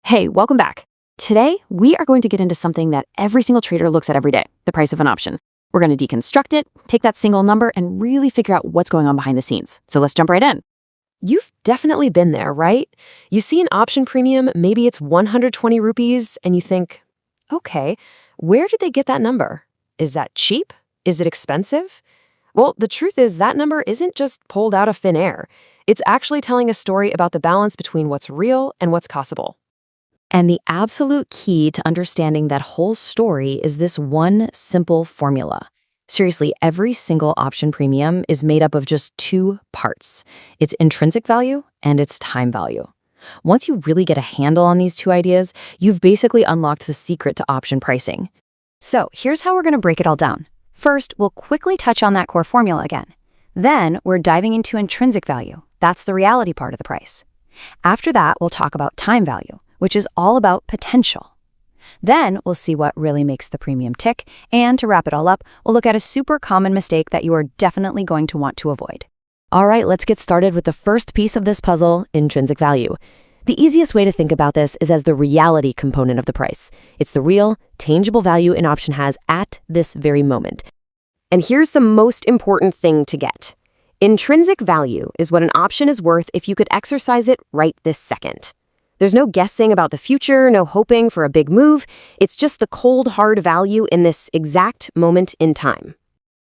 Hey, welcome back. Today, we are going to get into something that every single trader looks at every day, the price of an option. We're going to deconstruct it, take that single number, and really figure out what's going on behind the scenes. So let's jump right in. You've definitely been there, right? You see an option premium, maybe it's 120 rupees, and you think, okay, where did they get that number? Is that cheap? Is it expensive? Well, the truth is that number isn't just pulled out of thin air. It's actually telling a story about the balance between what's real and what's possible. And the absolute key to understanding that whole story is this one simple formula. Seriously, every single option premium is made up of just two parts. Its intrinsic value and its time value. Once you really get a handle on these two ideas, you've basically unlocked the secret to option pricing. So here's how we're going to break it all down. First, we'll quickly touch on that core formula again. Then we're diving into intrinsic value. That's the reality part of the price. After that, we'll talk about time value, which is all about potential. Then we'll see what really makes the premium tick, and to wrap it all up, we'll look at a super common mistake that you are definitely going to want to avoid. All right, let's get started with the first piece of this puzzle, intrinsic value. The easiest way to think about this is as the reality component of the price. It's the real, tangible value an option has at this very moment. And here's the most important thing to get. Intrinsic value is what an option is worth if you could exercise it right this second. There's no guessing about the future, no hoping for a big move. It's just the cold, hard value in this exact moment in time.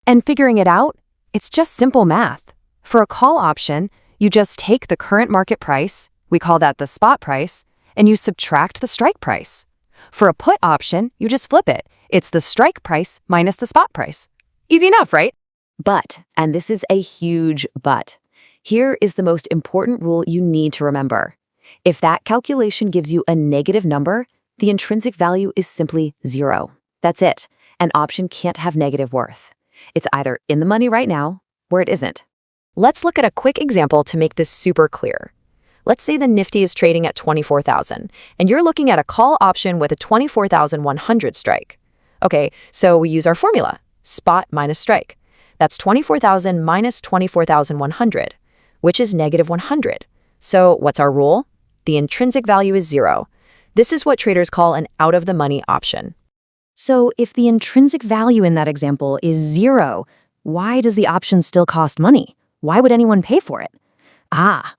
And figuring it out, it's just simple math. For a call option, you just take the current market price, we call that the spot price, and you subtract the strike price. For a put option, you just flip it. It's the strike price minus the spot price. Easy enough, right? But, and this is a huge but, here is the most important rule you need to remember. If that calculation gives you a negative number, the intrinsic value is simply zero. That's it. An option can't have negative worth. It's either in the money right now, or it isn't. Let's look at a quick example to make this super clear. Let's say the Nifty is trading at 24,000, and you're looking at a call option with a 24,100 strike. Okay, so we use our formula, spot minus strike. That's 24,000 minus 24,100, which is negative 100. So what's our rule? The intrinsic value is zero. This is what traders call an out-of-the-money option. So if the intrinsic value in that example is zero, why does the option still cost money? Why would anyone pay for it?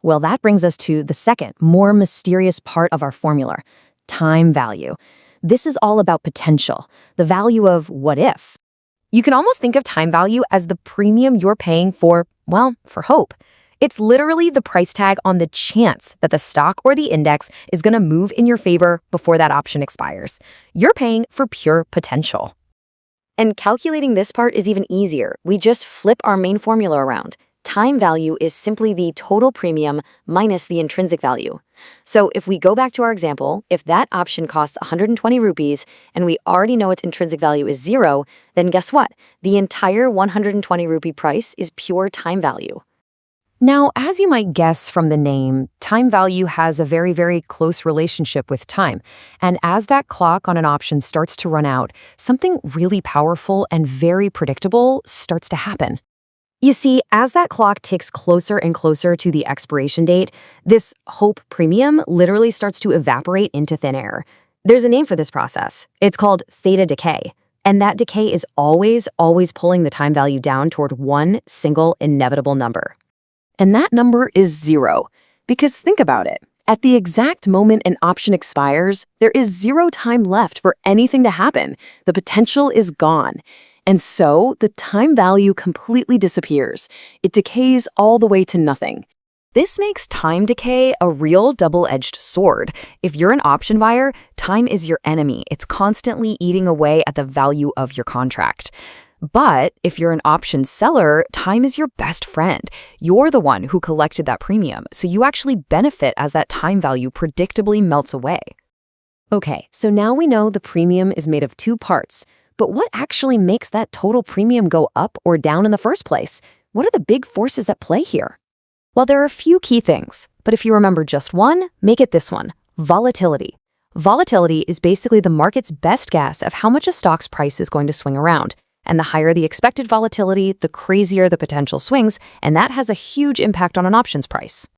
Well, that brings us to the second, more mysterious part of our formula, time value. This is all about potential, the value of what if. You can almost think of time value as the premium you're paying for hope. It's literally the price tag on the chance that the stock or the index is going to move in your favor before that option expires. You're paying for pure potential. And calculating this part is even easier. We just flip our main formula around. Time value is simply the total premium minus the intrinsic value. So if we go back to our example, if that option costs 120 rupees and we already know its intrinsic value is zero, then guess what? The entire 120 rupee price is pure time value. Now, as you might guess from the name, time value has a very, very close relationship with time. And as that clock on an option starts to run out, something really powerful and very predictable starts to happen. You see, as that clock ticks closer and closer to the expiration date, this hope premium literally starts to evaporate into thin air. There's a name for this process. It's called Theta decay. And that decay is always pulling the time value down toward one single inevitable number. And that number is zero. Because think about it. At the exact moment an option expires, there is zero time left for anything to happen. The potential is gone. And so the time value completely disappears. It decays all the way to nothing. This makes time decay a real double-edged sword. If you're an option buyer, time is your enemy. It's constantly eating away at the value of your contract. But if you're an option seller, time is your best friend. You're the one who collected that premium, so you actually benefit as that time value predictably melts away. Okay, so now we know the premium is made of two parts, but what actually makes that total premium go up or down in the first place? What are the big forces at play here? Well, there are a few key things, but if you remember just one, make it this one: volatility. Volatility is basically the market's best guess of how much a stock's price is going to swing around. And the higher the expected volatility, the crazier the potential swings, and that has a huge impact on an options price.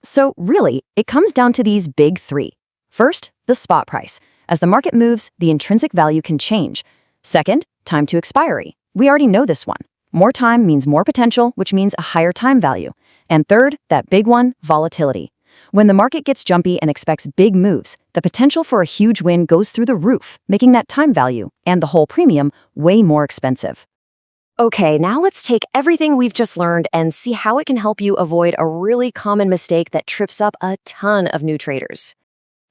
So really, it comes down to these big three: First, the spot price. As the market moves, the intrinsic value can change. Second, time to expiry. We already know this one. More time means more potential, which means a higher time value. And third, that big one, volatility. When the market gets jumpy and expects big moves, the potential for a huge win goes through the roof, making that time value and the whole premium way more expensive. Okay, now let's take everything we've just learned and see how it can help you avoid a really common mistake that trips up a ton of new traders.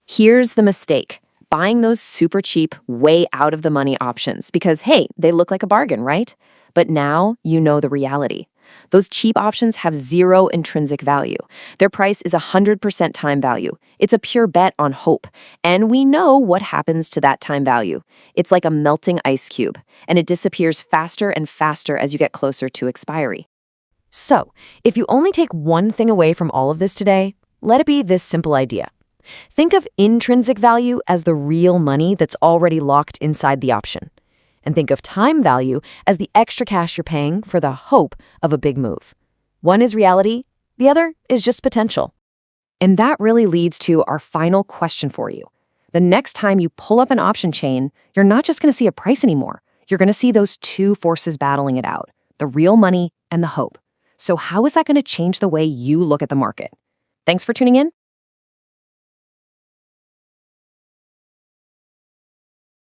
Here's the mistake: buying those super cheap, way out of the money options because, hey, they look like a bargain, right? But now you know the reality. Those cheap options have zero intrinsic value. Their price is 100% time value. It's a pure bet on hope. And we know what happens to that time value. It's like a melting ice cube, and it disappears faster and faster as you get closer to expiry. So, if you only take one thing away from all of this today, let it be this simple idea. Think of intrinsic value as the real money that's already locked inside the option. And think of time value as the extra cash you're paying for the hope of a big move. One is reality, the other is just potential. And that really leads to our final question for you. The next time you pull up an option chain, you're not just going to see a price anymore. You're going to see those two forces battling it out, the real money and the hope. So how is that going to change the way you look at the market? Thanks for tuning in.